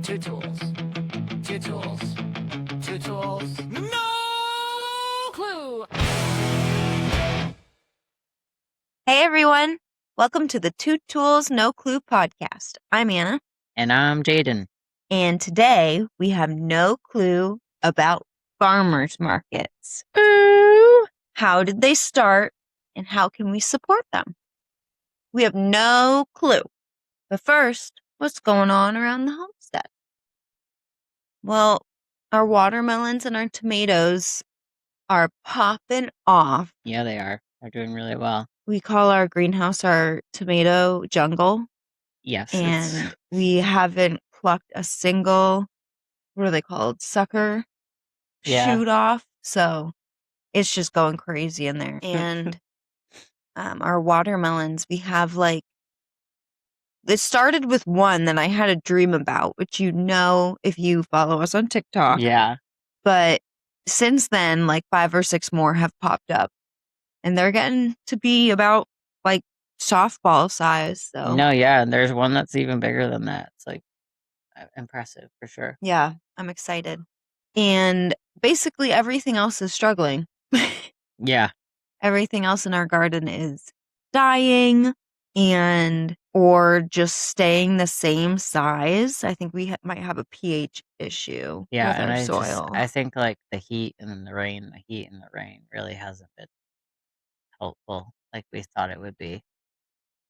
Two tools. Two tools. Two tools. No clue! Hey everyone, welcome to the Two Tools No Clue podcast. I'm Anna, And I'm Jaden. and today we have no clue about farmers markets. How did they start, and how can we support them? We have no clue. But first, what's going on around the homestead? Well, our watermelons and our tomatoes are popping off. Yeah, they are. They're doing really well. We call our greenhouse our tomato jungle. Yes. And we haven't plucked a single, what are they called, sucker shoot off. So it's just going crazy in there. And our watermelons, we have it started with one that I had a dream about, which if you follow us on TikTok. Yeah. But since then, 5 or 6 more have popped up. And they're getting to be about softball size. So No, yeah, and there's one that's even bigger than that. It's impressive for sure. yeah, I'm excited. And basically everything else is struggling. Yeah. Everything else in our garden is dying or just staying the same size. I think we might have a pH issue Yeah, with and our soil. I think the heat and the rain really hasn't been helpful like we thought it would be.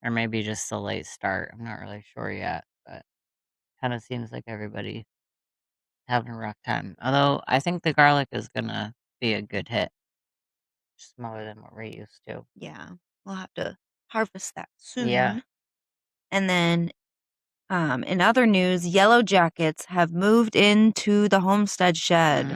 Or maybe just the late start. I'm not really sure yet, but kind of seems like everybody having a rough time. Although I think the garlic is gonna be a good hit. Smaller than what we're used to. Yeah, we'll have to harvest that soon. Yeah. And then in other news, yellow jackets have moved into the homestead shed.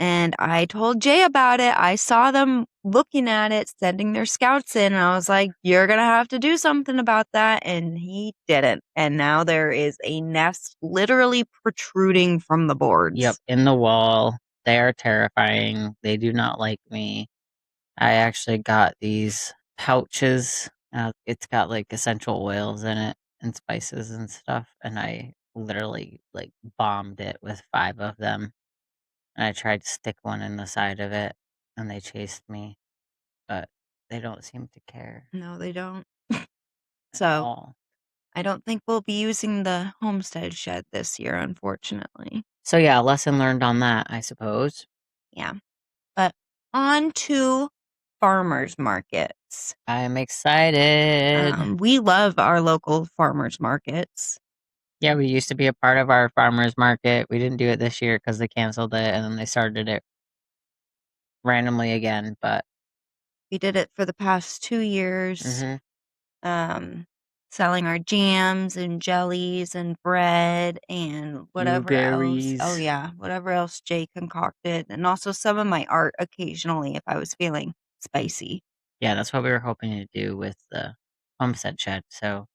And I told Jay about it. I saw them looking at it, sending their scouts in. And I was like, you're going to have to do something about that. And he didn't. And now there is a nest literally protruding from the boards. Yep, in the wall. They are terrifying. They do not like me. I actually got these pouches. It's got essential oils in it and spices and stuff. And I literally bombed it with 5 of them. And I tried to stick one in the side of it, and they chased me, but they don't seem to care. No, they don't. So all. I don't think we'll be using the homestead shed this year, unfortunately. So yeah, lesson learned on that, I suppose. Yeah. But on to farmers markets. I'm excited. We love our local farmers markets. Yeah, we used to be a part of our farmers market. We didn't do it this year because they canceled it, and then they started it randomly again. But we did it for the past 2 years, selling our jams and jellies and bread and whatever blueberries. else. Oh yeah, whatever else Jay concocted, and also some of my art occasionally if I was feeling spicy. Yeah, that's what we were hoping to do with the homestead shed. So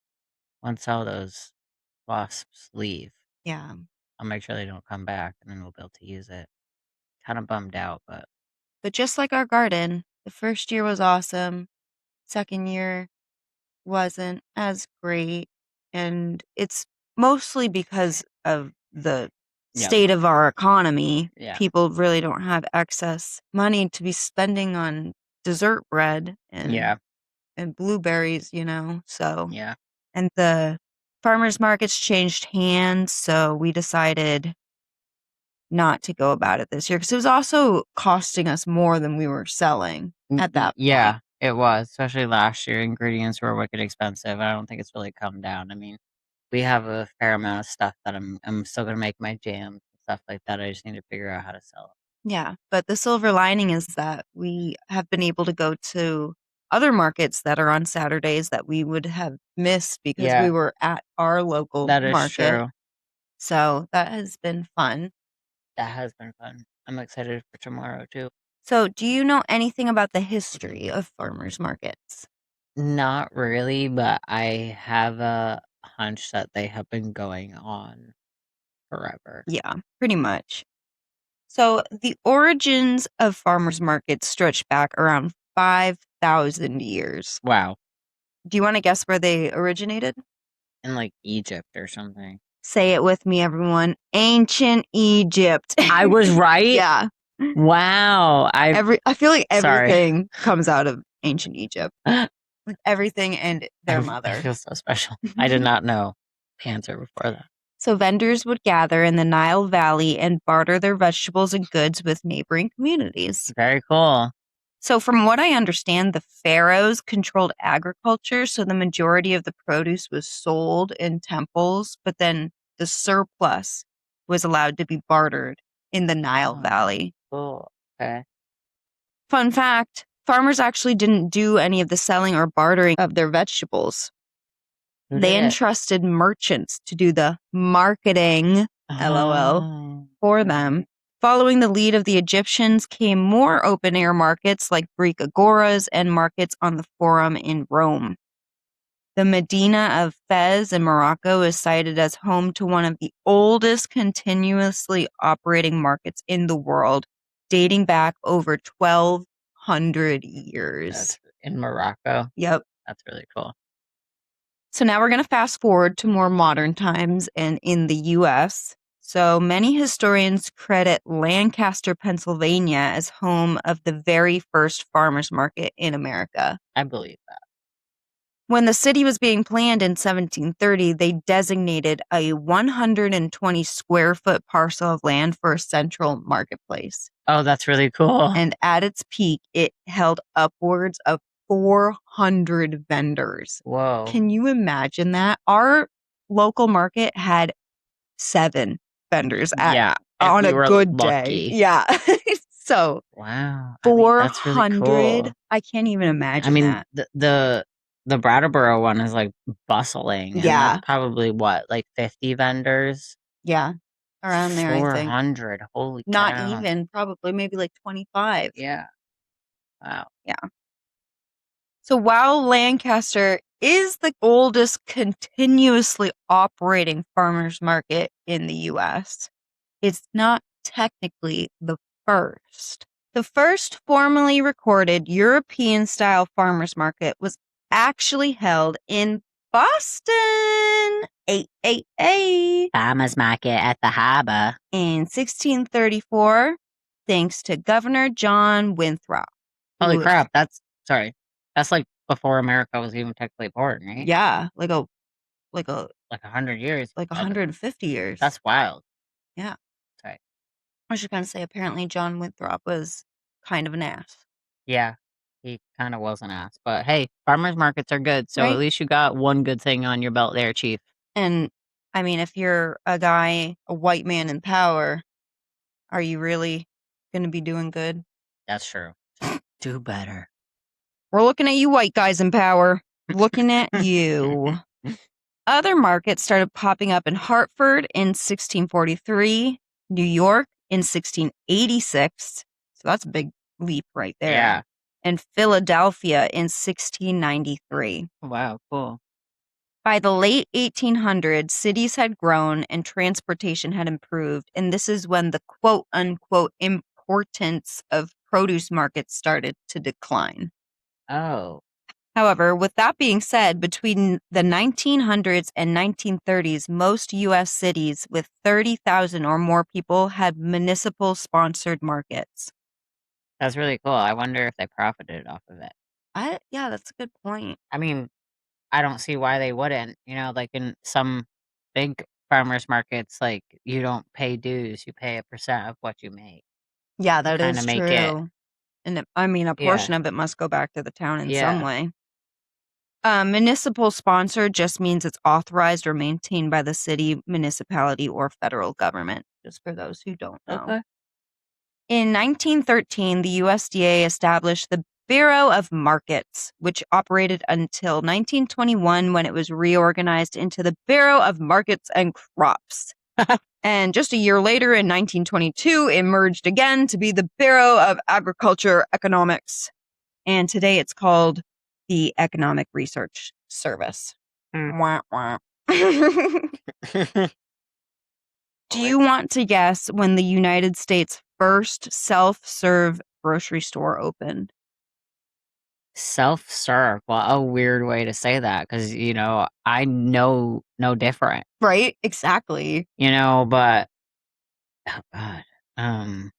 once all those wasps leave, yeah, I'll make sure they don't come back, and then we'll be able to use it. Kind of bummed out, but just like our garden, the first year was awesome. Second year wasn't as great, and it's mostly because of the state of our economy. Yeah. People really don't have excess money to be spending on dessert bread and blueberries, so yeah. And the farmers markets changed hands, so we decided not to go about it this year because it was also costing us more than we were selling at that point. Yeah, it was, especially last year. Ingredients were wicked expensive. I don't think it's really come down. I mean, we have a fair amount of stuff that I'm still gonna make my jams and stuff like that. I just need to figure out how to sell it. Yeah, but the silver lining is that we have been able to go to other markets that are on Saturdays that we would have missed because we were at our local market. That is true. So that has been fun. That has been fun. I'm excited for tomorrow too. So, do you know anything about the history of farmers markets? Not really, but I have a hunch that they have been going on forever. Yeah, pretty much. So, the origins of farmers markets stretch back around 5,000 years. Wow. Do you want to guess where they originated? In Egypt or something. Say it with me, everyone. Ancient Egypt. I was right. Yeah. Wow. I feel like Sorry. everything comes out of ancient Egypt. Like everything and their I mother. feel so special. I did not know the answer before that. So vendors would gather in the Nile Valley and barter their vegetables and goods with neighboring communities. Very cool. So from what I understand, the pharaohs controlled agriculture, so the majority of the produce was sold in temples, but then the surplus was allowed to be bartered in the Nile Valley. Cool. Okay. Fun fact, farmers actually didn't do any of the selling or bartering of their vegetables. Who They did it? entrusted merchants to do the marketing, LOL, Oh. for them. Following the lead of the Egyptians came more open-air markets like Greek agoras and markets on the Forum in Rome. The Medina of Fez in Morocco is cited as home to one of the oldest continuously operating markets in the world, dating back over 1,200 years. That's in Morocco. Yep. That's really cool. So now we're going to fast forward to more modern times and in the U.S. So many historians credit Lancaster, Pennsylvania as home of the very first farmers market in America. I believe that. When the city was being planned in 1730, they designated a 120 square foot parcel of land for a central marketplace. Oh, that's really cool. And at its peak, it held upwards of 400 vendors. Whoa. Can you imagine that? Our local market had 7 vendors on a good lucky. day. Yeah. So wow. 400. That's really cool. I can't even imagine I mean, that. the Brattleboro one is like bustling. And Yeah. that's probably what, like 50 vendors? Yeah. Around there, I think. 400. Holy cow. Not even, probably maybe like 25. Yeah. Wow. Yeah. So while Lancaster is the oldest continuously operating farmers market in the US, it's not technically the first. The first formally recorded European style farmers market was actually held in Boston, Farmers market at the harbor. in 1634, thanks to Governor John Winthrop. Holy crap, that's like before America was even technically born, right? Yeah, like 100 years. like 150 years. That's wild. Yeah. Sorry. I was just gonna say, apparently John Winthrop was kind of an ass. Yeah, he kind of was an ass. But hey, farmers markets are good, so Right? at least you got one good thing on your belt there, Chief. And I mean, if you're a guy, a white man in power, are you really gonna be doing good? That's true. Do better. We're looking at you, white guys in power. Looking at you. Other markets started popping up in Hartford in 1643, New York in 1686. So that's a big leap right there. Yeah. And Philadelphia in 1693. Wow, cool. By the late 1800s, cities had grown and transportation had improved, and this is when the quote-unquote importance of produce markets started to decline. Oh. However, with that being said, between the 1900s and 1930s, most U.S. cities with 30,000 or more people had municipal-sponsored markets. That's really cool. I wonder if they profited off of it. Yeah, that's a good point. I mean, I don't see why they wouldn't. You know, like in some big farmers markets, like you don't pay dues, you pay a percent of what you make. Yeah, that Kinda is make true. it- And a portion of it must go back to the town in some Yeah. way. Municipal sponsor just means it's authorized or maintained by the city, municipality, or federal government, just for those who don't know. Okay. In 1913, the USDA established the Bureau of Markets, which operated until 1921 when it was reorganized into the Bureau of Markets and Crops. And just a year later, in 1922, it merged again to be the Bureau of Agriculture Economics. And today it's called the Economic Research Service. Wah, wah. Do you want to guess when the United States' first self-serve grocery store opened? Self-serve. Well, a weird way to say that because, I know no different, Right? Exactly. but oh God, um,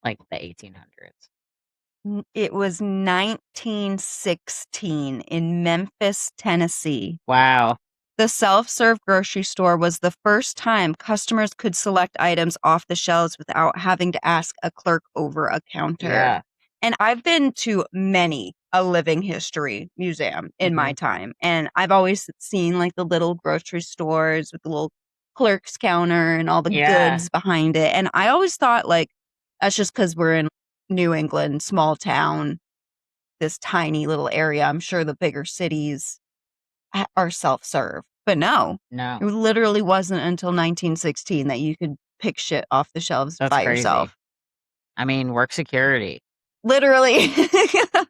like the 1800s. It was 1916 in Memphis, Tennessee. Wow. The self-serve grocery store was the first time customers could select items off the shelves without having to ask a clerk over a counter. Yeah. And I've been to many a living history museum in my time. And I've always seen like the little grocery stores with the little clerk's counter and all the Yeah. goods behind it. And I always thought like that's just because we're in New England, small town, this tiny little area. I'm sure the bigger cities are self-serve. But no, No, it literally wasn't until 1916 that you could pick shit off the shelves that's by crazy. yourself. I mean, work security, Literally.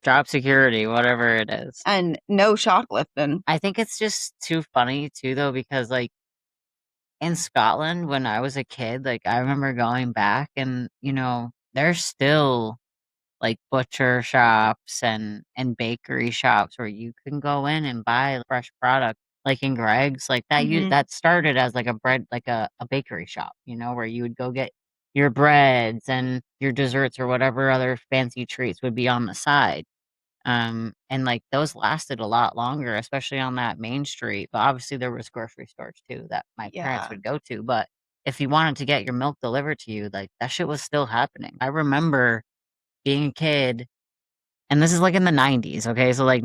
job security, whatever it is. And no shoplifting. I think it's just too funny too, though, because like in Scotland, when I was a kid, like I remember going back and, there's still like butcher shops and bakery shops where you can go in and buy fresh product. Like in Greg's, like that started as like a bread, like a bakery shop, where you would go get your breads and your desserts or whatever other fancy treats would be on the side. And like those lasted a lot longer, especially on that main street. But obviously there was grocery stores too that my parents Yeah. would go to. But if you wanted to get your milk delivered to you, like that shit was still happening. I remember being a kid, and this is like in the 90s, okay? So like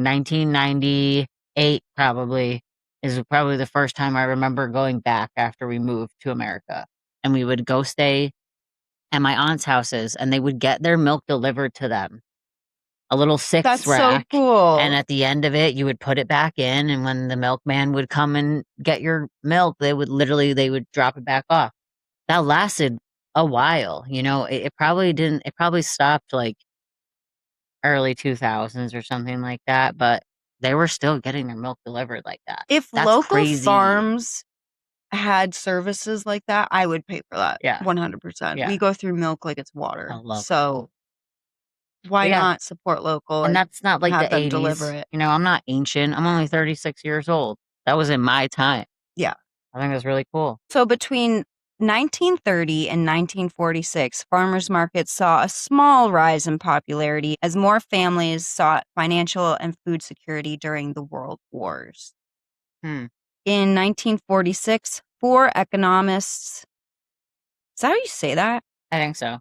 1998 probably is probably the first time I remember going back after we moved to America. And we would go stay at my aunt's houses and they would get their milk delivered to them. A little six That's rack. so cool. And at the end of it, you would put it back in. And when the milkman would come and get your milk, they would drop it back off. That lasted a while, it probably stopped like early 2000s or something like that, but they were still getting their milk delivered like that. If That's local crazy. farms had services like that, I would pay for that. Yeah. 100%. Yeah. We go through milk like it's water. I love so why Yeah. not support local And that's not like have the them 80s. deliver it? I'm not ancient. I'm only 36 years old. That was in my time. Yeah. I think that's really cool. So between 1930 and 1946, farmers markets saw a small rise in popularity as more families sought financial and food security during the World Wars. Hmm. In 1946, 4 economists, is that how you say that? I think so.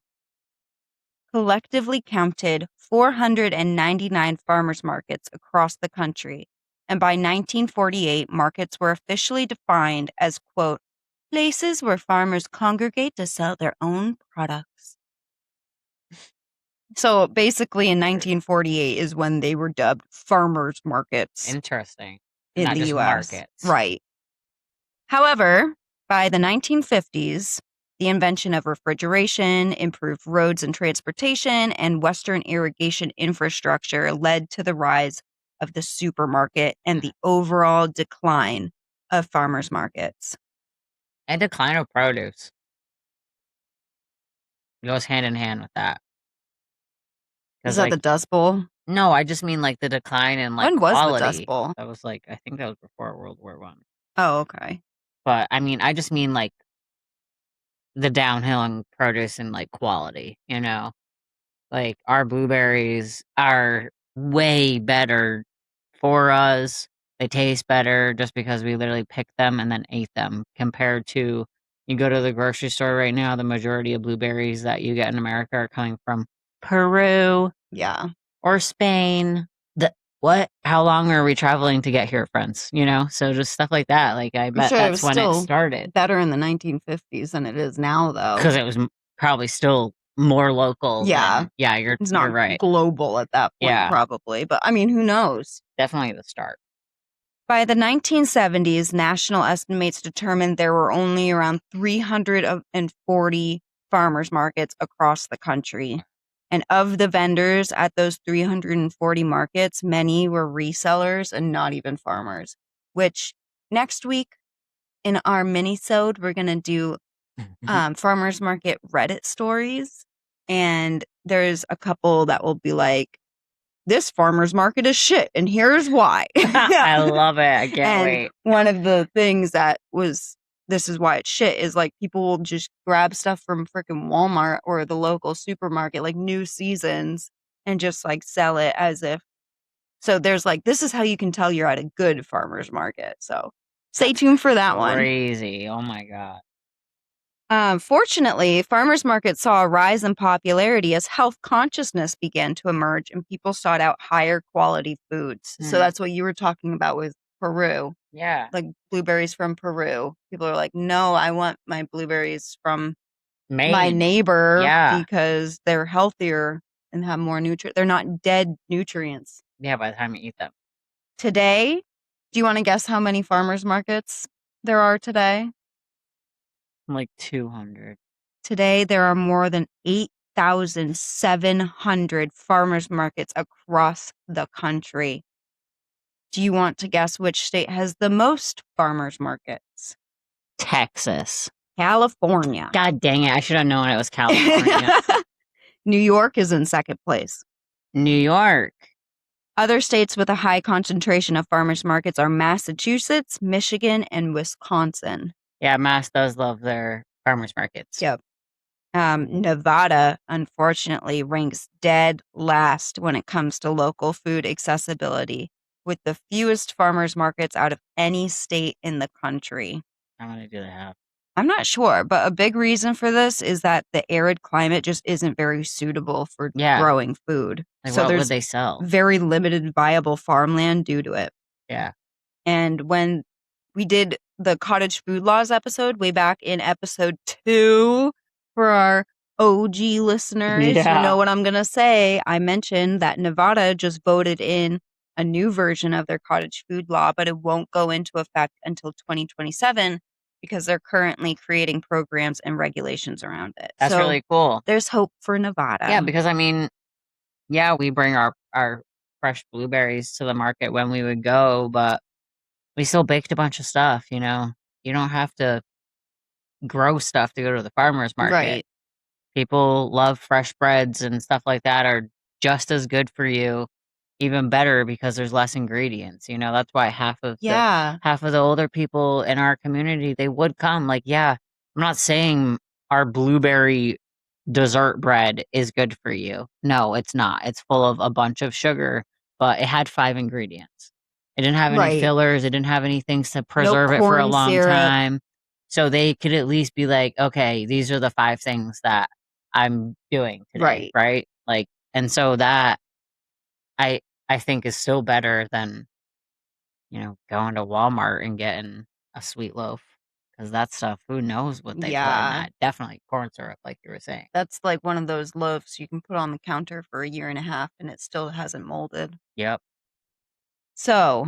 Collectively counted 499 farmers markets across the country. And by 1948, markets were officially defined as, quote, places where farmers congregate to sell their own products. So basically in 1948 is when they were dubbed farmers markets Interesting. in Not the just US. markets. Right. However, by the 1950s, the invention of refrigeration, improved roads and transportation, and Western irrigation infrastructure led to the rise of the supermarket and the overall decline of farmers markets. And decline of produce. It goes hand in hand with that. Is that the Dust Bowl? No, I just mean like the decline in like When was quality. the Dust Bowl? That was like I think that was before World War One. Oh, okay. But I mean, I just mean like the downhill in produce and like quality. Like our blueberries are way better for us. They taste better just because we literally picked them and then ate them compared to you go to the grocery store right now, the majority of blueberries that you get in America are coming from Peru Yeah. or Spain. How long are we traveling to get here, friends? So just stuff like that. Like I bet sure it that's was when it still started better in the 1950s than it is now, though. because it was probably still more local. Yeah. You're It's not right. global at that point, Yeah. probably. But I mean, who knows? Definitely the start. By the 1970s, national estimates determined there were only around 340 farmers markets across the country. And of the vendors at those 340 markets, many were resellers and not even farmers, which next week in our mini-sode, we're going to do farmers market Reddit stories. And there's a couple that will be like this farmer's market is shit, and here's why. I love it. I can't And wait. one of the things this is why it's shit, is like people will just grab stuff from freaking Walmart or the local supermarket, like new seasons, and just like sell it as if. So there's like, this is how you can tell you're at a good farmer's market. So stay tuned for that one. Crazy. Oh my God. Fortunately, farmers markets saw a rise in popularity as health consciousness began to emerge and people sought out higher quality foods. So that's what you were talking about with Peru, Yeah. like blueberries from Peru. People are like, no, I want my blueberries from my Maine. neighbor Yeah. because they're healthier and have more nutrients. They're not dead nutrients. Yeah, by the time you eat them. Today, do you want to guess how many farmers markets there are today? Like 200. Today, there are more than 8,700 farmers markets across the country. Do you want to guess which state has the most farmers markets? Texas. California. God dang it. I should have known it was California. New York is in second place. New York. Other states with a high concentration of farmers markets are Massachusetts, Michigan, and Wisconsin. Yeah, Mass does love their farmers markets. Yep. Nevada, unfortunately, ranks dead last when it comes to local food accessibility, with the fewest farmers markets out of any state in the country. How many do they have? I'm not sure, but a big reason for this is that the arid climate just isn't very suitable for growing food. Like, so what there's would they sell? very limited viable farmland due to it. Yeah. And when we did the cottage food laws episode way back in episode 2 for our OG listeners who know what I'm going to say, I mentioned that Nevada just voted in a new version of their cottage food law, but it won't go into effect until 2027 because they're currently creating programs and regulations around it. That's really cool. There's hope for Nevada. Yeah, because I mean, yeah, we bring our fresh blueberries to the market when we would go, but we still baked a bunch of stuff, you know. You don't have to grow stuff to go to the farmer's market. Right. People love fresh breads and stuff like that are just as good for you, even better because there's less ingredients. You know, that's why half of the older people in our community, they would come. Like, yeah, I'm not saying our blueberry dessert bread is good for you. No, it's not. It's full of a bunch of sugar, but it had 5 ingredients. It didn't have any fillers. It didn't have any things to preserve it for a long time. So they could at least be like, okay, these are the 5 things that I'm doing today, right? Like, and so that I think is still better than, you know, going to Walmart and getting a sweet loaf. Because that stuff, who knows what they put in that? Definitely corn syrup, like you were saying. That's like one of those loaves you can put on the counter for a year and a half and it still hasn't molded. Yep. So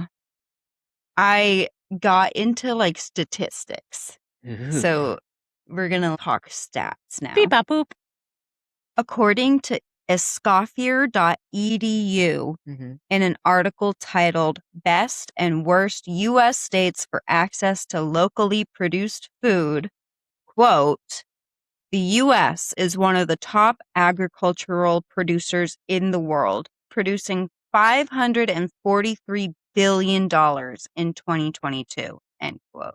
I got into like statistics. So we're going to talk stats now. Beep, bop, boop. According to escoffier.edu, in an article titled Best and Worst U.S. States for Access to Locally Produced Food, quote, the U.S. is one of the top agricultural producers in the world, producing $543 billion in 2022, end quote.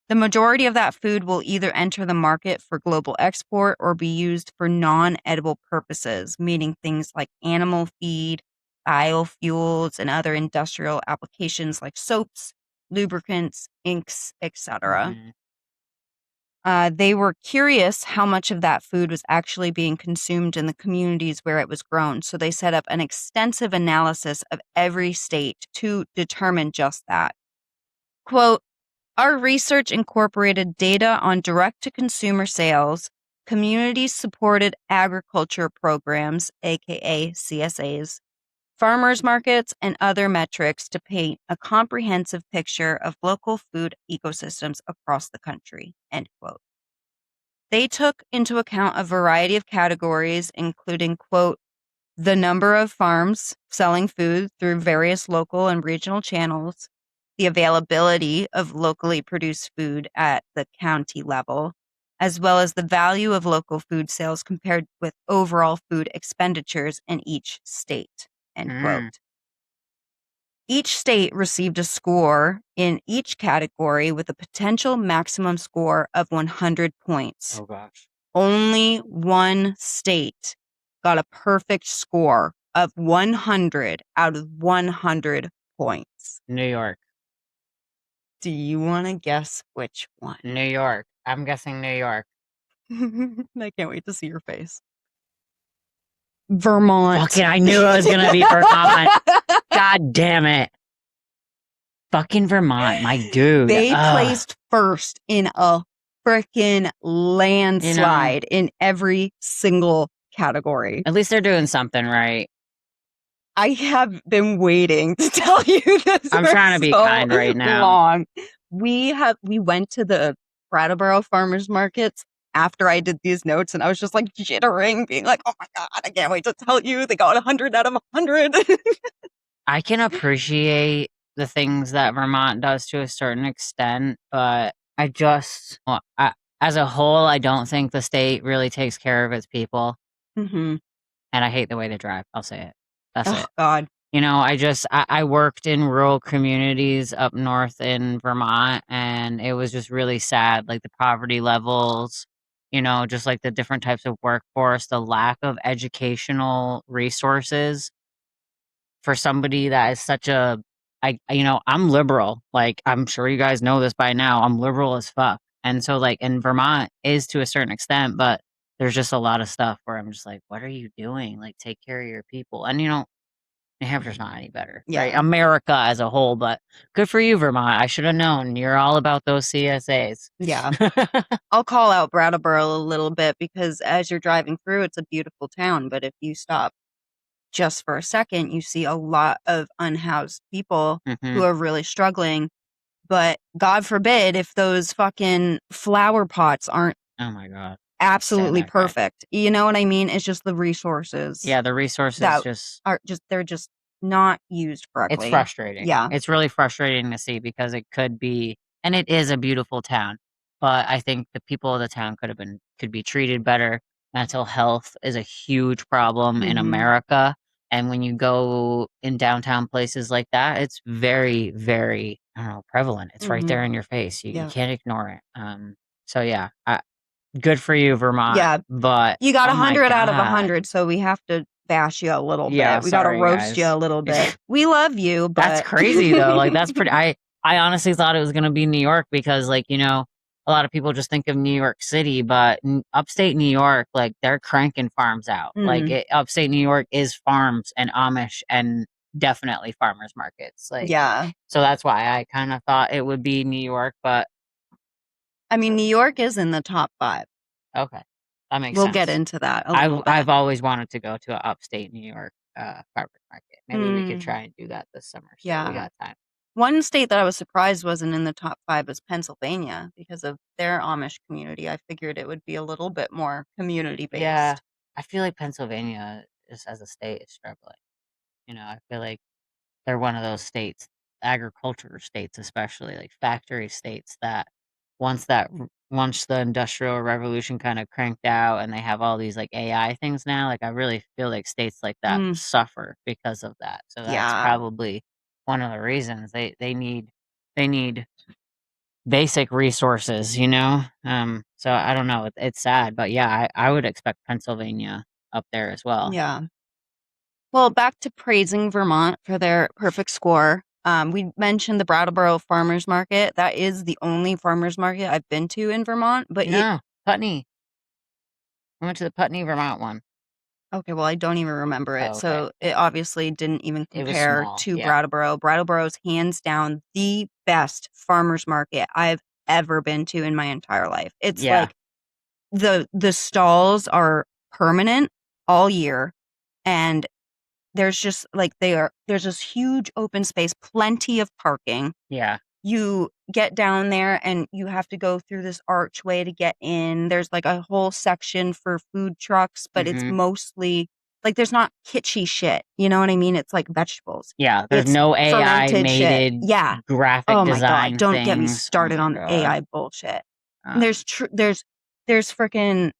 The majority of that food will either enter the market for global export or be used for non-edible purposes, meaning things like animal feed, biofuels, and other industrial applications like soaps, lubricants, inks, etc. They were curious how much of that food was actually being consumed in the communities where it was grown, so they set up an extensive analysis of every state to determine just that. Quote, our research incorporated data on direct-to-consumer sales, community-supported agriculture programs, aka CSAs, farmers markets, and other metrics to paint a comprehensive picture of local food ecosystems across the country, end quote. They took into account a variety of categories, including, quote, the number of farms selling food through various local and regional channels, the availability of locally produced food at the county level, as well as the value of local food sales compared with overall food expenditures in each state, End Mm. quote. Each state received a score in each category with a potential maximum score of 100 points. Oh gosh. Only one state got a perfect score of 100 out of 100 points. New York. Do you want to guess which one? New York. I'm guessing New York. I can't wait to see your face. Vermont. Fucking, I knew it was gonna be Vermont. God damn it. Fucking Vermont, my dude. They Ugh. placed first in a freaking landslide in every single category. At least they're doing something right. I have been waiting to tell you this. I'm for trying to be so kind right now. Long. We went to the Brattleboro farmers markets after I did these notes, and I was just like jittering, being like, "Oh my god, I can't wait to tell you they got 100 out of 100." I can appreciate the things that Vermont does to a certain extent, but as a whole, I don't think the state really takes care of its people, Mm-hmm. and I hate the way they drive. I'll say it. That's Oh it. God. You know, I worked in rural communities up north in Vermont, and it was just really sad. Like the poverty levels, you know, just like the different types of workforce, the lack of educational resources for somebody that is such a, I'm liberal. Like, I'm sure you guys know this by now. I'm liberal as fuck. And so, like, in Vermont is to a certain extent, but there's just a lot of stuff where I'm just like, what are you doing? Like, take care of your people. And, you know, New Hampshire's not any better, right? Yeah. America as a whole, but good for you, Vermont. I should have known. You're all about those CSAs. Yeah. I'll call out Brattleboro a little bit because as you're driving through, it's a beautiful town. But if you stop just for a second, you see a lot of unhoused people who are really struggling. But God forbid if those fucking flower pots aren't Oh my God. absolutely that guy. perfect. You know what I mean? It's just the resources. Yeah, the resources that just they're just not used correctly. It's frustrating. Yeah. It's really frustrating to see because it could be, and it is a beautiful town, but I think the people of the town could be treated better. Mental health is a huge problem in Mhm. America. And when you go in downtown places like that, it's very, very, I don't know, prevalent. It's right Mhm. there in your face. You Yeah. can't ignore it. So yeah, good for you, Vermont. Yeah. But You got oh my 100 out of God. 100, so we have to bash you a little Yeah, bit. We got to sorry, roast you guys. a little bit. We love you, but That's crazy though. Like that's pretty. I honestly thought it was gonna be New York because like you know a lot of people just think of New York City, but upstate New York, like they're cranking farms out. Like upstate New York is farms and Amish and definitely farmers markets. Like yeah. so that's why I kind of thought it would be New York, but I mean, New York is in the top 5. okay, that makes We'll sense. get into that a little bit. I've always wanted to go to an upstate New York farmers market. Maybe we could Mm. try and do that this summer. So Yeah. we got time. One state that I was surprised wasn't in the top 5 was Pennsylvania because of their Amish community. I figured it would be a little bit more community based. Yeah, I feel like Pennsylvania just as a state is struggling. You know, I feel like they're one of those states, agriculture states especially, like factory states that once the industrial revolution kind of cranked out and they have all these like AI things now, like I really feel like states like that suffer because of that. So that's Yeah. probably one of the reasons they need basic resources, you know? So I don't know. It's sad, but yeah, I would expect Pennsylvania up there as well. Yeah. Well, back to praising Vermont for their perfect score. We mentioned the Brattleboro Farmers Market. That is the only farmers market I've been to in Vermont. But No, Putney. I went to the Putney, Vermont one. Okay, well, I don't even remember it. Oh, okay. So it obviously didn't even It was compare small, to yeah. Brattleboro. Brattleboro's hands down the best farmers market I've ever been to in my entire life. It's Yeah. like the stalls are permanent all year, and there's just like there's this huge open space, plenty of parking. Yeah. You get down there and you have to go through this archway to get in. There's like a whole section for food trucks, but it's mostly like there's not kitschy shit. You know what I mean? It's like vegetables. Yeah, there's It's no AI fermented shit. mated Yeah. graphic Oh my design God. Don't get me things. started Oh my on God. AI bullshit. Uh, There's freaking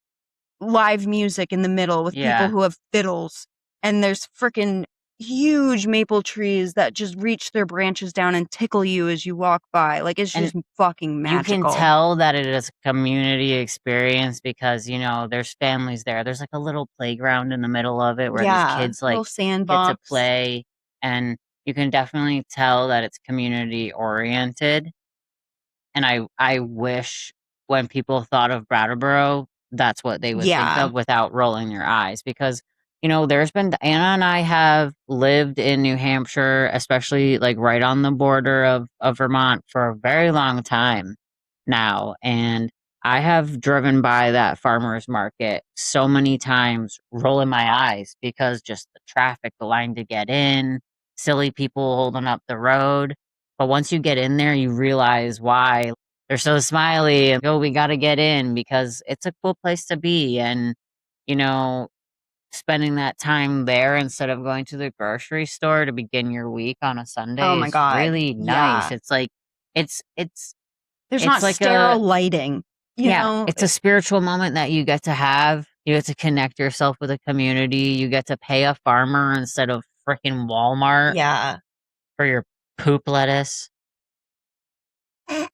live music in the middle with people Yeah. who have fiddles, and there's freaking huge maple trees that just reach their branches down and tickle you as you walk by. Like, it's And just fucking magical. You can tell that it is a community experience because, you know, there's families there. There's like a little playground in the middle of it where these kids like little get sandbox. to play, and you can definitely tell that it's community oriented. And I wish when people thought of Brattleboro, that's what they would think Yeah. of without rolling their eyes. Because, you know, there's been Anna and I have lived in New Hampshire, especially like right on the border of Vermont for a very long time now. And I have driven by that farmer's market so many times, rolling my eyes because just the traffic, the line to get in, silly people holding up the road. But once you get in there, you realize why they're so smiley and go, we got to get in because it's a cool place to be. And, you know, spending that time there instead of going to the grocery store to begin your week on a Sunday Oh my is God. really nice. Yeah. It's like, it's There's it's not like sterile lighting. You know? it's a spiritual moment that you get to have. You get to connect yourself with a community. You get to pay a farmer instead of freaking Walmart Yeah. for your poop lettuce. Can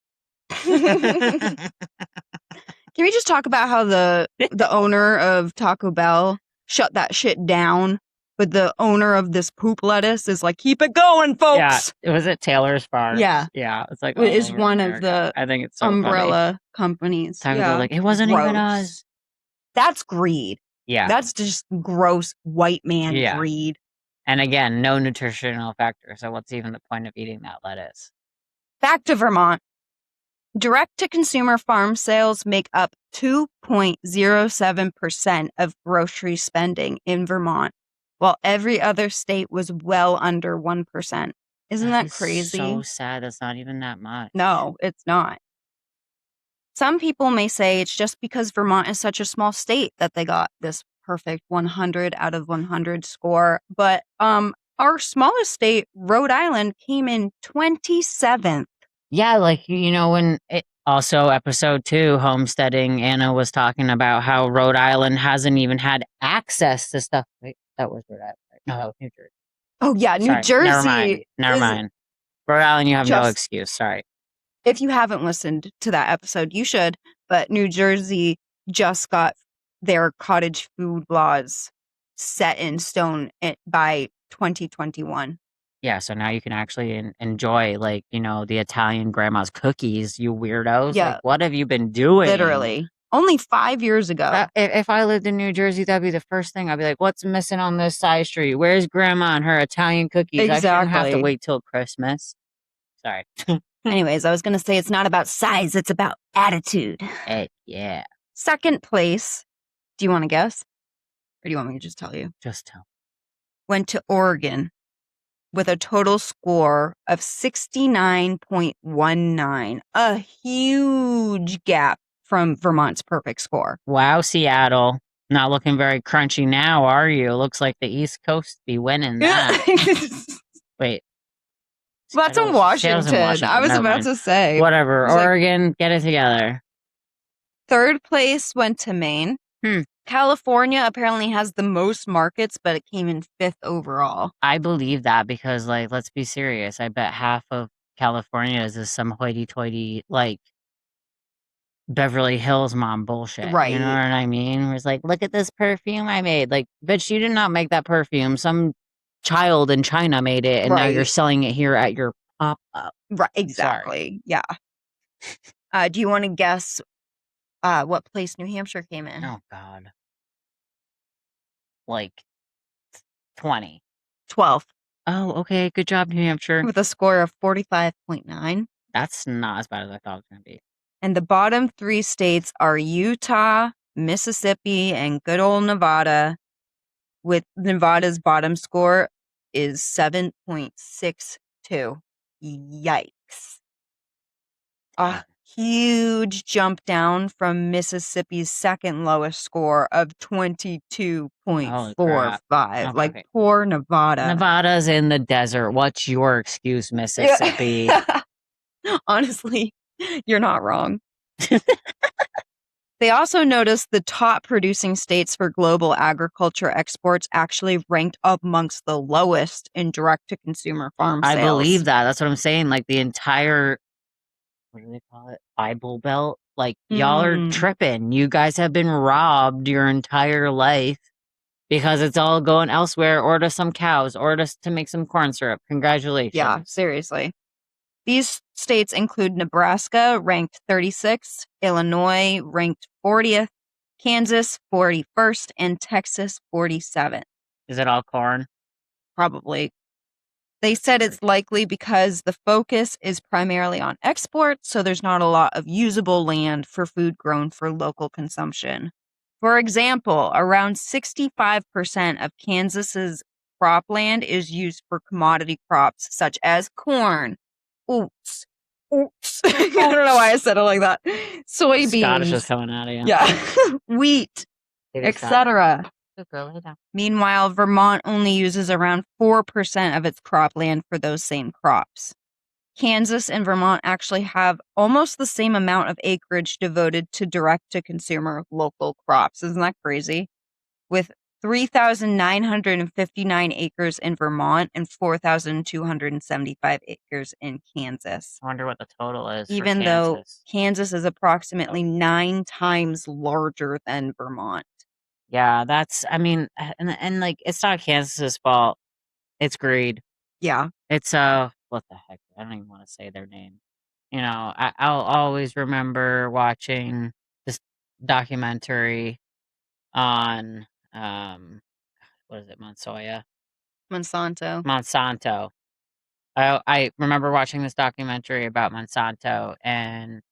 we just talk about how the owner of Taco Bell shut that shit down? But the owner of this poop lettuce is like, keep it going, folks. Yeah, was it Taylor's Farm? Yeah. Yeah, it's like It is all over one of America. the I think it's so umbrella companies. Funny. Yeah. Like, it wasn't even Gross. us. That's greed. Yeah, That's just gross white man Yeah. greed. and again, no nutritional factor. So what's even the point of eating that lettuce? Back to Vermont. Direct-to-consumer farm sales make up 2.07% of grocery spending in Vermont, while every other state was well under 1%. Isn't that is crazy? So sad. That's not even that much. No, it's not. Some people may say it's just because Vermont is such a small state that they got this perfect 100 out of 100 score, but our smallest state, Rhode Island, came in 27th. Yeah, like, you know, when it also episode 2, homesteading, Anna was talking about how Rhode Island hasn't even had access to stuff. Wait, that was Rhode Island. Right? No, that was New Jersey. Oh yeah, New Sorry, Jersey. Never mind. Rhode Island, you have no just- excuse. Sorry. If you haven't listened to that episode, you should. But New Jersey just got their cottage food laws set in stone by 2021. Yeah, so now you can actually enjoy, like, you know, the Italian grandma's cookies, you weirdos. Yeah. Like, what have you been doing? Literally. Only 5 years ago. If I lived in New Jersey, that'd be the first thing. I'd be like, what's missing on this side street? Where's grandma and her Italian cookies? I shouldn't have to Exactly. wait till Christmas. Sorry. Anyways, I was going to say it's not about size, it's about attitude. Hey, yeah. Second place, do you want to guess? Or do you want me to just tell you? Just tell. Went to Oregon with a total score of 69.19, a huge gap from Vermont's perfect score. Wow, Seattle. Not looking very crunchy now, are you? Looks like the East Coast be winning that. Wait. Well, that's in Washington. I was Never about mind. to say. Whatever. I was like- Oregon, get it together. Third place went to Maine. California apparently has the most markets, but it came in 5th overall. I believe that because, like, let's be serious. I bet half of California is some hoity-toity, like, Beverly Hills mom bullshit. Right. You know what I mean? Where it's like, look at this perfume I made. Like, bitch, you did not make that perfume. Some child in China made it, and now you're Right. selling it here at your pop-up. Right, exactly. Yeah. Do you want to guess what place New Hampshire came in? Oh, God. Like, 20. 12th, Oh, okay. Good job, New Hampshire. with a score of 45.9. That's not as bad as I thought it was going to be. And the bottom 3 states are Utah, Mississippi, and good old Nevada, with Nevada's bottom score is 7.62. Yikes. A huge jump down from Mississippi's second lowest score of 22.45. Okay, Like, okay. poor Nevada. Nevada's in the desert. What's your excuse, Mississippi? Honestly, you're not wrong. They also noticed the top producing states for global agriculture exports actually ranked up amongst the lowest in direct-to-consumer farm sales. I believe that. That's what I'm saying. Like the entire, what do they call it? Bible Belt. Like y'all are tripping. You guys have been robbed your entire life because it's all going elsewhere or to some cows or to make some corn syrup. Congratulations. Yeah, seriously. These states include Nebraska, ranked 36th, Illinois, ranked 40th, Kansas, 41st, and Texas, 47th. Is it all corn? Probably. They said it's likely because the focus is primarily on exports, so there's not a lot of usable land for food grown for local consumption. For example, around 65% of Kansas's cropland is used for commodity crops such as corn, oats. I don't know why I said it like that. Scottish is Soybeans, coming out of you. yeah, wheat, Baby Scott. etc. Good girl, lay down. Meanwhile, Vermont only uses around 4% of its cropland for those same crops. Kansas and Vermont actually have almost the same amount of acreage devoted to direct-to-consumer local crops. Isn't that crazy? With 3,959 acres in Vermont and 4,275 acres in Kansas. I wonder what the total is. Even for though Kansas. Kansas is approximately 9 times larger than Vermont. Yeah, that's, I mean, and like, it's not Kansas's fault. It's greed. Yeah. It's, what the heck? I don't even want to say their name. You know, I'll always remember watching this documentary on, what is it, Monsanto. I remember watching this documentary about Monsanto, and